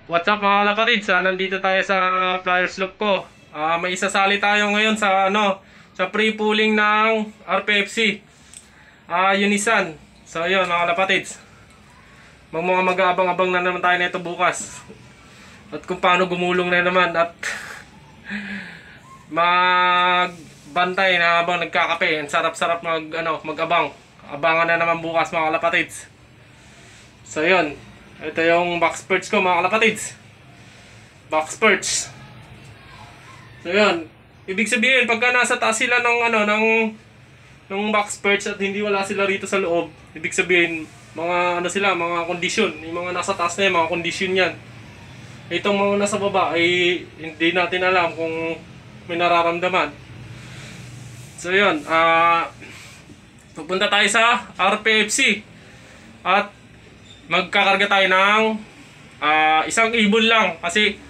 What's up mga kapatid? Nandito tayo sa Flyers Loop ko. May isasali tayo ngayon sa sa pre-pooling ng RPFC. Unisan. So yun mga kapatid. Mag-aabang-abang na naman tayo nito bukas. At kung paano gumulong na naman at magbantay na habang nagkakape. Ang sarap-sarap mag-abang. Abangan na naman bukas mga kapatid. So yun. Ito yung box perch ko mga kalapatids. Box perch. So yun. Ibig sabihin pagka nasa taas sila ng box perch at hindi wala sila rito sa loob, ibig sabihin mga mga kondisyon. Yung mga nasa taas na yan, mga kondisyon yan. Itong mga nasa baba ay hindi natin alam kung may nararamdaman. So yun. Pupunta tayo sa RPFC. At magkakarga tayo ng isang ibon lang kasi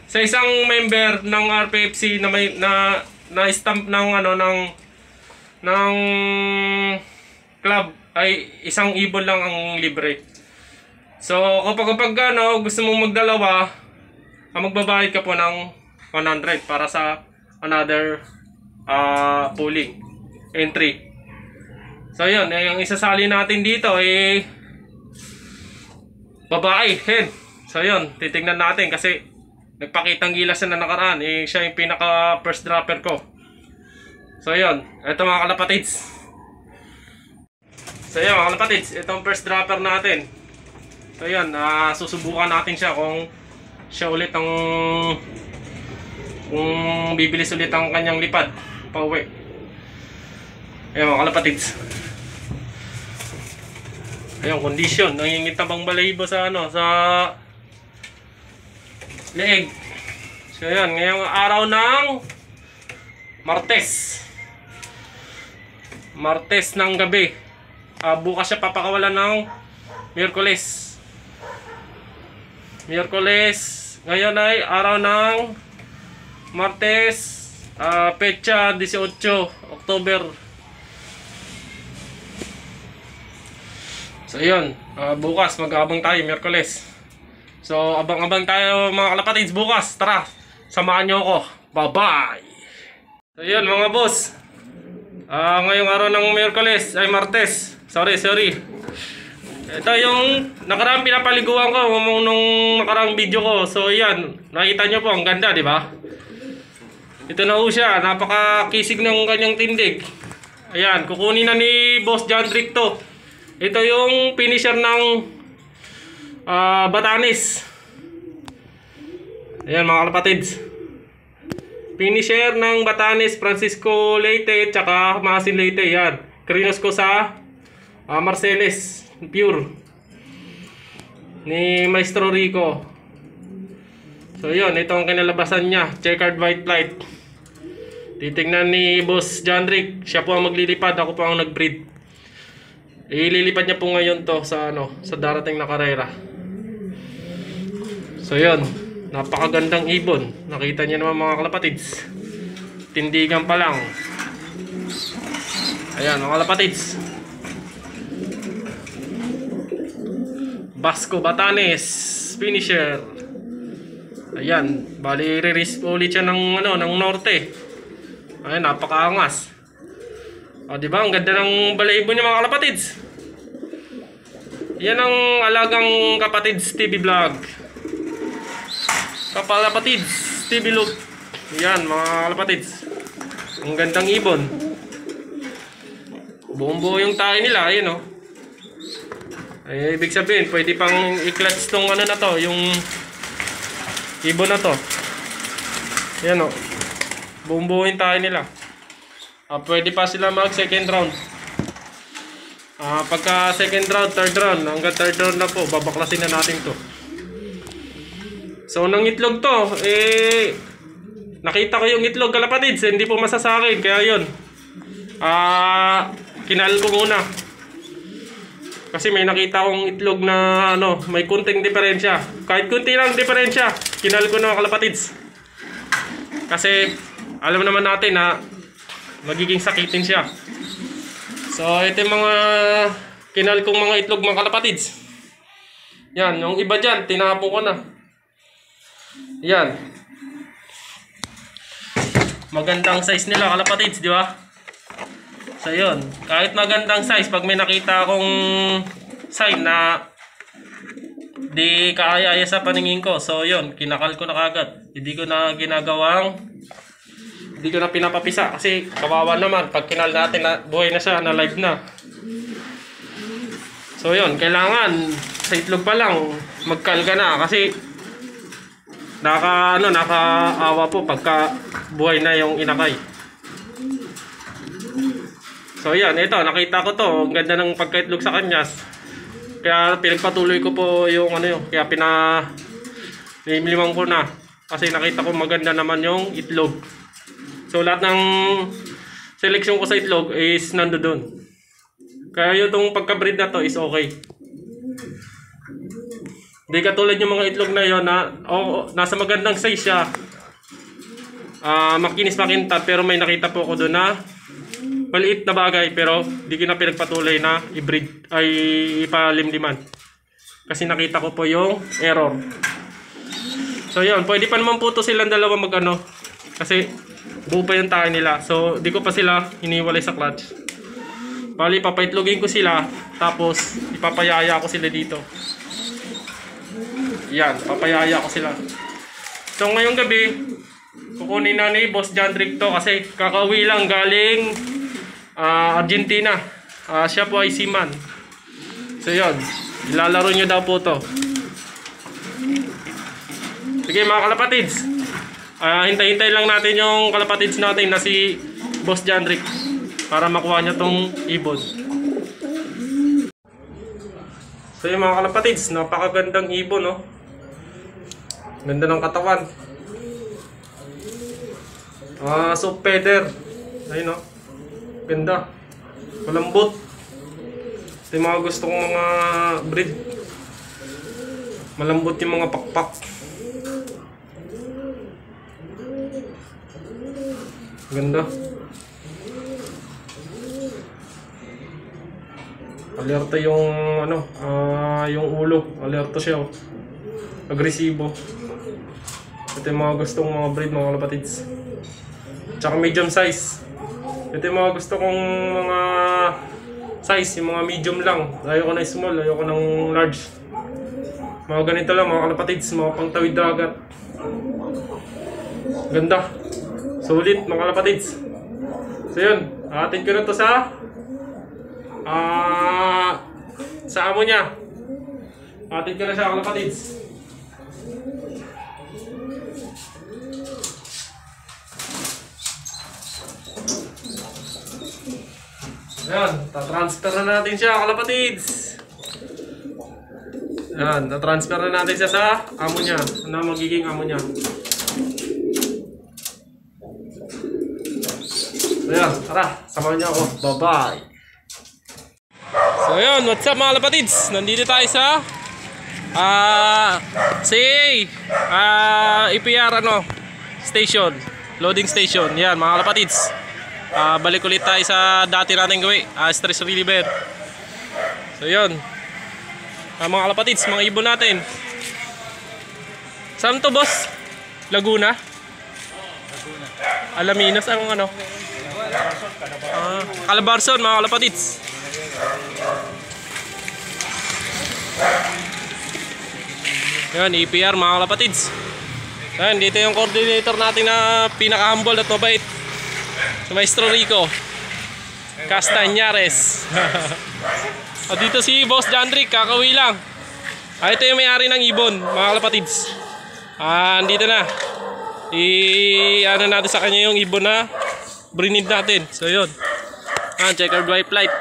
sa isang member ng RPFC na may stamp ng club ay isang ibon lang ang libre. So kapag gusto mong magdalawa, magbabayad ka po ng 100 para sa another pooling entry. So yun, yung isasali natin dito ay babae, hen. So yun, titingnan natin kasi nagpakitang gilas na nakaraan. Siya yung pinaka first dropper ko. So yun, ito mga kalapatids. So yun mga kalapatids, itong first dropper natin. So yun, susubukan natin siya kung siya ulit kung bibilis ulit ang kanyang lipad pauwi. Ayan mga kalapatids. Ayun, condition. Nangingit bang balahibo sa sa leeg. So yan, ngayong araw ng Martes. Martes ng gabi. Bukas siya papakawalan ng Miyerkules. Miyerkules. Ngayon ay araw ng Martes. Petsa 18 October. So yun, bukas mag-aabang tayo, Miyerkules. So abang-abang tayo mga kalapatids bukas. Tara, samahan nyo ako. Bye-bye! So yun mga boss, ngayong araw ng Miyerkules, ay Martes. Sorry. Ito yung nakaraang pinapaliguan ko nung nakaraang video ko. So yan, nakita nyo po, ang ganda, di ba? Ito na po siya, napaka-kisig ng kanyang tindig. Ayan, kukunin na ni Boss Jandrick to. Ito yung finisher ng Batanes. Ayan mga kalapatids. Finisher ng Batanes, Francisco Leyte, tsaka Masin Leyte. Yan. Krinos ko sa Marceles Pure ni Maestro Rico. So yun, ito ang kinalabasan niya. Checkered white light. Titignan ni Boss Jandrick. Siya po ang maglilipad, ako po ang nag-breed. Ililipad niya po ngayon to sa sa darating na karera. So yun, napakagandang ibon. Nakita niyo naman mga kalapatids. Tindigan pa lang. Ayan mga kalapatids. Basco Batanes finisher. Ayan, bali re-release ulit siya ng ng norte. Ayan, napakaangas. Diba? Ang ganda ng balahibo niya mga kalapatids. Yan ang alagang Kapatids TV Vlog. Kapalapatids TV Loop. Yan mga kalapatids. Ang gandang ibon. Buong-buo yung tayo nila. Ayun o. Ay, ibig sabihin, pwede pang i-clutch tong na to. Yung ibon na to. Yan o. Buong-buo yung tayo nila. Pwede pa sila mag second round. Pagka second round, third round, hanggang third round na po, babaklasin na natin to. So nang itlog to, nakita ko yung itlog kalapatids, hindi po masasakin, kaya yun. Kinal ko muna. Kasi may nakita kong itlog na may kunting diferensya. Kahit kunti lang diferensya, kinal ko na kalapatids. Kasi alam naman natin na magiging sakitin siya. So ito yung mga kinal kong mga itlog mga kalapatids. Yan, yung iba dyan, tinapon ko na. Yan. Magandang size nila kalapatids, di ba? So yun, kahit magandang size, pag may nakita akong sign na di kaaya-aya sa paningin ko, so yun, kinakal ko na kagad. Hindi ko na pinapapisa kasi kawawa naman pag kinal natin na buhay na siya, na live na. So yun, kailangan sa itlog pa lang magkalga na kasi nakaawa po pagka buhay na yung inakay. So yan, ito nakita ko to, ang ganda ng pagkaitlog sa kanya. Kaya pinagpatuloy ko po yung kaya pinimlimang ko na kasi nakita ko maganda naman yung itlog. So lahat ng seleksyon ko sa itlog is nandoon. Kaya yung pagka-breed na to is okay. Hindi katulad yung mga itlog na yon na nasa magandang size siya. Makinis makintab, pero may nakita po ako doon na maliit na bagay pero di ko na pinagpatuloy na i-breed ay ipalimliman. Kasi nakita ko po yung error. So yun, pwede pa naman po to silang dalawa kasi buo pa yung tayo nila. So di ko pa sila hiniwalay sa clutch. Bali, papaitlogin ko sila tapos ipapayaya ko sila dito. Yan, papayaya ko sila. So ngayong gabi, kukunin na ni Boss Jandrick to kasi kakauwi lang galing Argentina. Siya po ay seaman. So yun, ilalaro nyo daw po to. Sige mga kalapatids, hintay-hintay lang natin yung kalapatids natin na si Boss Jandrick para makuha niya tong ibon. So yung mga kalapatids, napakagandang ibon, no? Ganda ng katawan. Soft feather. Ayun, no? Ganda. Malambot. Ito yung mga gusto kong mga breed. Malambot yung mga pakpak. Ganda. Alerto yung yung ulo. Alerto siya, oh. Agresibo. Ito yung mga gustong mga breed, mga kalapatids. Tsaka medium size. Ito yung mga gusto kong mga size, yung mga medium lang. Ayoko na small, ayoko ng large. Mga ganito lang, mga kalapatids, mga pangtawid dagat. Ganda. Sulit, mga kalapatids. So yun, atin ko na to sa amo niya. Atin ko na siya, mga kalapatids. Ayan, tatransfer na natin siya, kalapatids. Ayan, tatransfer na natin siya sa amo niya. Ano magiging amo niya. Ayan, tara, samahan niyo ako. Bye-bye. So ayan, what's up mga kalapatids? Nandito tayo sa EPR station, loading station. Yan mga kalapatids. Balik ulit tayo sa dati natin gawin, stress reliever. So yun, mga kalapatids, mga ibon natin. Saan to, boss? Laguna? Alaminos ang Calabarzon, mga kalapatids. Yan, EPR mga kalapatids. Yan, dito yung coordinator natin na pinaka-humble at mabait, si Maestro Rico Castañares. Dito si Boss Jandrick, kakauwi lang. Ito yung may-ari ng ibon, mga kalapatids. Dito na. Natin sa kanya yung ibon na brinid natin. So yun. Checkered white light.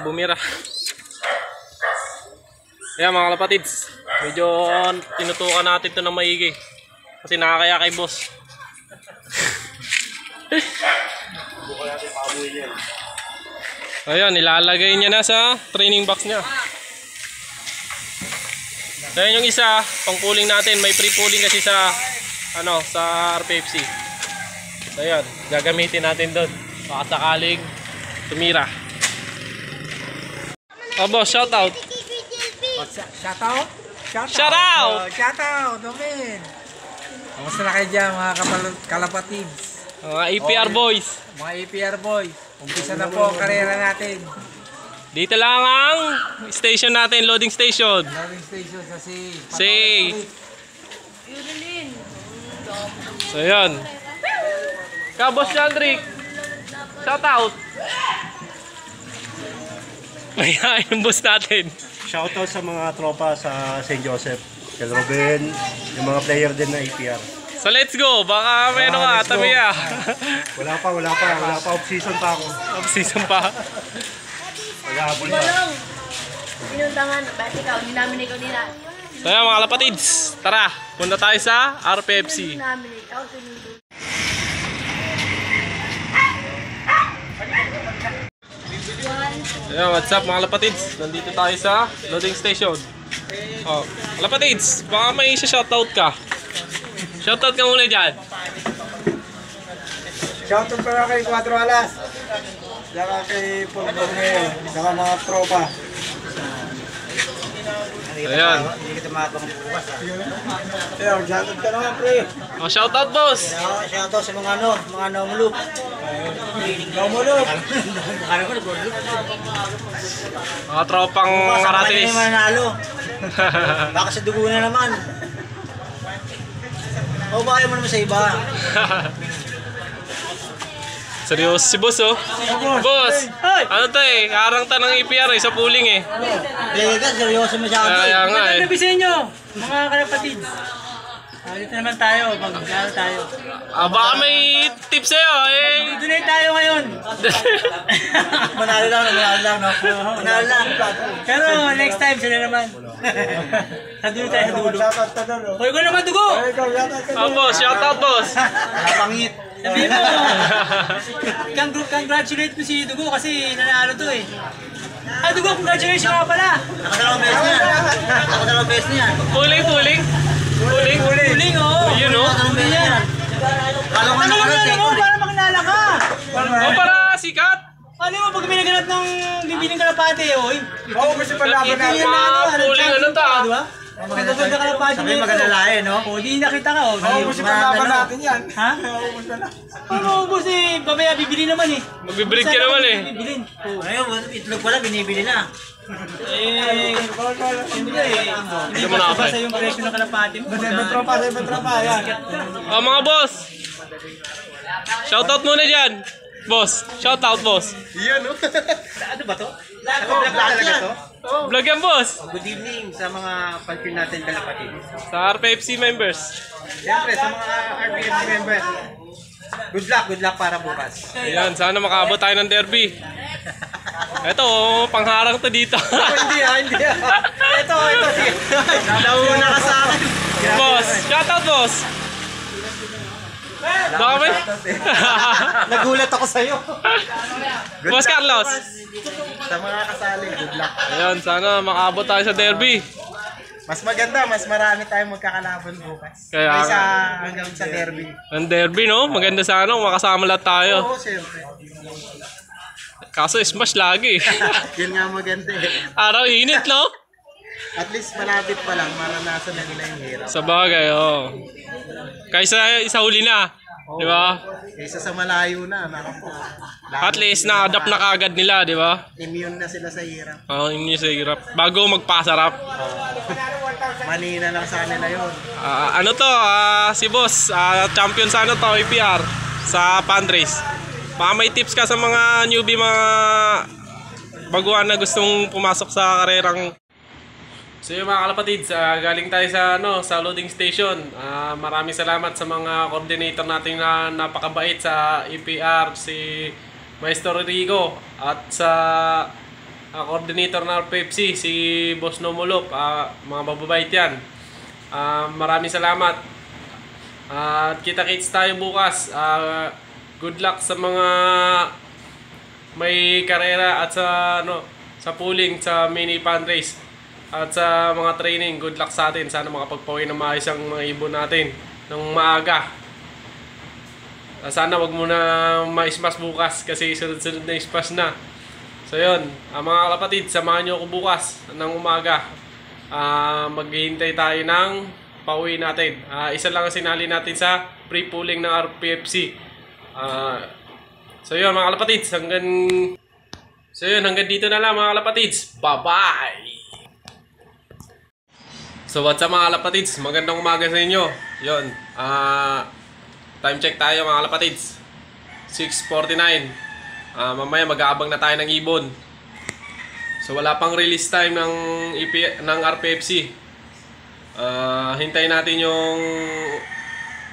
Bumira. Ayan mga kalapatids, medyo tinutukan natin ito ng maigi kasi nakakaya kay boss. Ayan, ilalagay niya na sa training box niya. Ayan yung isa, pang pooling natin, may free pooling kasi sa sa RPFC. So ayan, gagamitin natin doon baka sakaling tumira. Boss, shout out. Shoutout. Shout out! Shout out, Domin! Kamusta na kayo dyan mga kalapatids? Mga APR boys. Mga APR boys. Umpisa na po ang karera natin. Dito lang ang station natin, loading station. Loading station sa So yun. Boss Chandrick. Shout out. Mayayain yung boss natin. Shoutout sa mga tropa sa St. Joseph, kay Ruben, yung mga player din na APR. So let's go, baka may ano ka, let's go. tabi ah. Wala pa, off-season pa ako. Off-season pa. Mag-aabol pa. Pinuntangan, ba't ikaw, hindi namin ikaw nila. So yan mga kalapatids, tara, punta tayo sa RPFC. Hindi namin ikaw, sinundo. Ayan, what's up mga kalapatids? Nandito tayo sa loading station. Oh, kalapatids, baka may shoutout ka. Shoutout ka muna dyan. Shoutout para kay Cuatro Alas. Saka kay Pulbong ngayon. Saka mga tropa. Ayan. Hindi kita makakabang bukas. Ayan, shoutout ka naman pre. Oh, shoutout boss. Shoutout sa mga namulok. Namulok. Mga tropang karatis. Baka manalo. Baka sa dugo na naman. O ba ayaw mo naman sa iba? Seryoso si boss oh. Boss, ano to eh, karang ta ng EPR eh, sa pooling eh. Teka, seryoso masyado. Kaya nga eh. Sabi sa inyo, mga kalapatid. Dito naman tayo, mag-gano tayo. Baka may tips sa'yo eh. Donate tayo ngayon. Manalo lang, no? Manalo lang. Pero next time sila naman. Sa dulo tayo sa dulo. Hoy ko naman dugo! Boss, shoutout boss. Napangit. Sabi mo, congratulate mo si Dugo kasi nanalo to eh. Dugo, congratulations nga pala. Nakadalawang beses niyan. Pooling. Huling oh. Yun oh. Huling yan. Kala ko Ano mo para makilala ka? Oh, para sikat. Ano mo pag may naganap ng bibiling kalapate oh. Oo, gusto pa laban natin. Pooling ano ta? Diba? Maganda kalapate Sabi maganda lahi, no? O, di nakita ka oh. Oo, gusto pa laban natin yan. Ha? Ano ubos eh, babaya bibili naman eh. Magbibreak ka naman eh. Bibilin. Ngayon, itlog pala, binibili na. Siyempre eh, hindi mo ba nakapay. sa yung presyo ng kalapate mo? Tropa, yan. Mga boss. Shoutout muna dyan. Boss, shoutout boss. Ano ba to? Vlog talaga to? Vlog yan boss. Good evening sa mga fan natin kalapatid. Sa RPFC members. Siyempre, sa mga RPFC members. Good luck para bukas. Ayan, sana makaabot tayo ng derby. Ito, pangharang to dito. Hindi. Ito. Nauna ka sa akin. Boss, shoutout boss. Baka may... Nagulat ako sa'yo. Boss Carlos. Sa mga kasali, good luck. Ayan, sana makaabot tayo sa derby. Mas maganda, mas marami tayong magkakalaban bukas. Kaya Kaysa nga. hanggang sa derby. Ang derby no, maganda sana kung makasama lahat tayo. Oo, siyempre. Kaso smash lagi. Yun nga maganda eh. Araw init no? At least malapit pa lang, maranasan na nila yung hirap. Sa bagay, oh. Kaysa isa huli na. Di ba? Kaysa sa malayo na, naku. At least na-adapt na kagad nila, di ba? Immune na sila sa hirap. Oo, yun yung sa hirap. Bago magpasarap. Manina lang sa kanila yun. Ano to, si boss, champion sa ano to, APR, sa fundraise. Baka may tips ka sa mga newbie, mga baguhan na gustong pumasok sa karerang. So yung mga kalapatids, galing tayo sa, sa loading station. Maraming salamat sa mga coordinator natin na napakabait sa APR, si Maestro Rigo, at sa coordinator ng RPFC, si Boss Nomolop, mga mababait yan. Maraming salamat. At kita-kits tayo bukas. Good luck sa mga may karera at sa sa pooling, sa mini fundraise at sa mga training. Good luck sa atin. Sana makapagpawin ng maayos ang mga ibon natin ng maaga. Sana wag mo na ma-smash bukas kasi sunod-sunod na smash na. So yun, mga kalapatid, samahan nyo ako bukas ng umaga maghihintay tayo ng pauwi natin. Isa lang ang sinali natin sa pre-pooling ng RPFC. So yun mga kalapatids, hanggang dito na lang mga kalapatids. Bye-bye! So what's up mga kalapatids, magandang umaga sa inyo. Yun, time check tayo mga kalapatids, 6:49. Mamaya mag-aabang na tayo ng ibon. So wala pang release time ng RPFC. Hintayin natin yung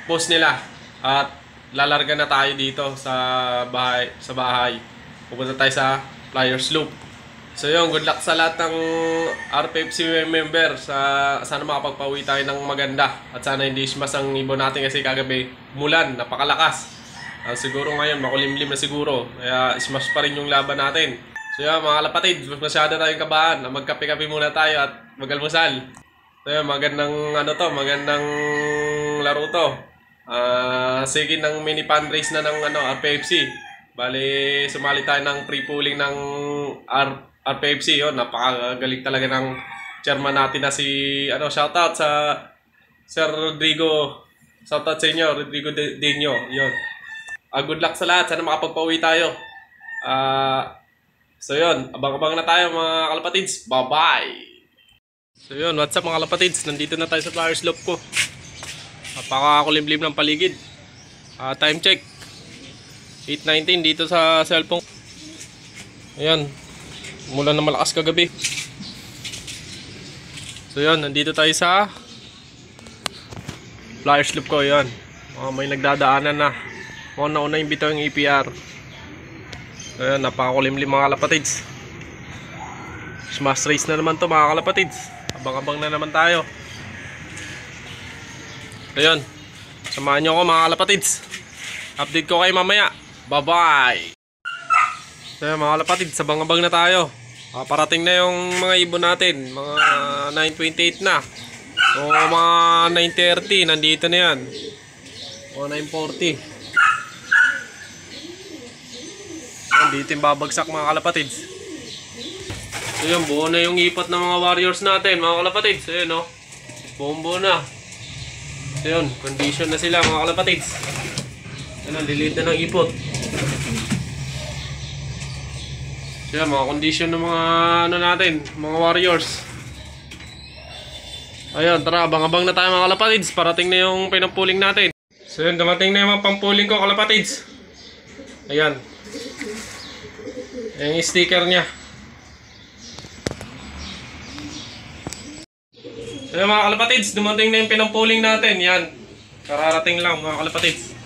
post nila at lalarga na tayo dito sa bahay. Pupunta tayo sa Flyers Loop. So yun, good luck sa lahat ng RPFC member. Sana makapagpauwi tayo ng maganda. At sana hindi smash ang ibon natin kasi kagabi mulan, napakalakas. Siguro ngayon makulimlim na siguro. Kaya smash pa rin yung laban natin. So yun mga kalapatid, masyado tayong kabahan. Magkape-kape muna tayo at mag-almusal. So yun, magandang laro to. Sige ng mini fundraise na ng RPFC. Bali, sumali tayo ng pre-pooling ng RPFC. Yun, napakagaling talaga ng chairman natin na si shoutout sa Sir Rodrigo. Shoutout sa inyo, Rodrigo Dino. Yun. Good luck sa lahat. Sana makapagpauwi tayo. So yun, abang-abang na tayo mga kalapatids. Bye-bye! So yun, what's up mga kalapatids? Nandito na tayo sa Flyers Loop ko. Napakakulimlim ng paligid. Time check 8:19 dito sa cellphone. Ayan, umulan na malakas kagabi. So yun, nandito tayo sa Flyers Loop ko. Ayan, may nagdadaanan na. Una yung bitaw yung EPR. Ayan, napakakulimlim mga kalapatids. Smash race na naman to mga kalapatids. Abang-abang na naman tayo. Ayan, samahan nyo ako mga kalapatids. Update ko kayo mamaya. Bye-bye! So ayan, mga kalapatids, abang-abang na tayo. Parating na yung mga ibon natin. Mga 9:28 na. O mga 9:30, nandito na yan. O 9:40. Dito yung babagsak mga kalapatids. So yun, buo na yung ipat ng mga warriors natin mga kalapatids. So yun o, buo na. So yun, condition na sila mga kalapatids. Yan, delete na ng ipot. So yun, mga condition ng mga natin, mga warriors. Ayun, tara, abang-abang na tayo mga kalapatids. Parating na yung pinampuling natin. So yun, dumating na yung mga pampuling ko kalapatids. Ayan, yung sticker niya. So yung mga kalapatids, dumating na yung pinampuling natin. Yan, kararating lang mga kalapatids.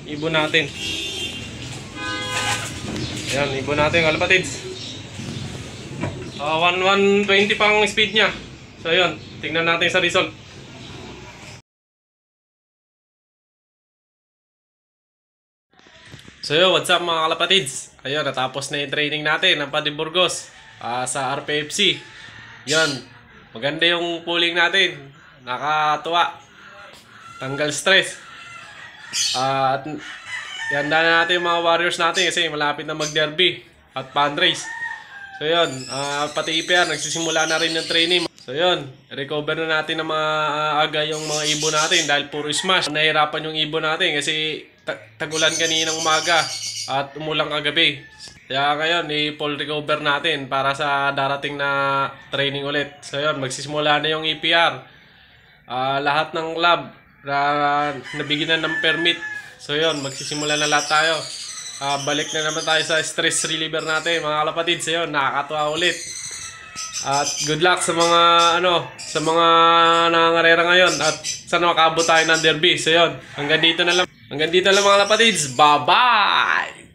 Ibon natin. Yan, ibon natin kalapatids. 120 pang speed niya. So yun, tingnan natin sa result. So yo, what's up mga kalapatids? Ayun, natapos na yung training natin ng Padre Burgos sa RPFC. Yun, maganda yung pooling natin. Nakatuwa. Tanggal stress. At ihanda na natin yung mga warriors natin kasi malapit na mag-derby at fundraise. So yun, pati EPR nagsisimula na rin ng training. So yun, recover na natin na maaga yung mga ibon natin dahil puro smash. Nahirapan yung ibon natin kasi tagulan kaninang umaga at umulang kagabi. Kaya ngayon, i-full recover natin para sa darating na training ulit. So yun, magsisimula na yung EPR. Lahat ng club na nabigyan na ng permit. So yun, magsisimula na lahat tayo. Balik na naman tayo sa stress reliever natin mga kalapatids. So yun, nakakatuwa ulit. At good luck sa mga sa mga nangangarera ngayon at sana makaabot tayo ng derby. So yun, hanggang dito na lang mga kalapatids. Bye-bye!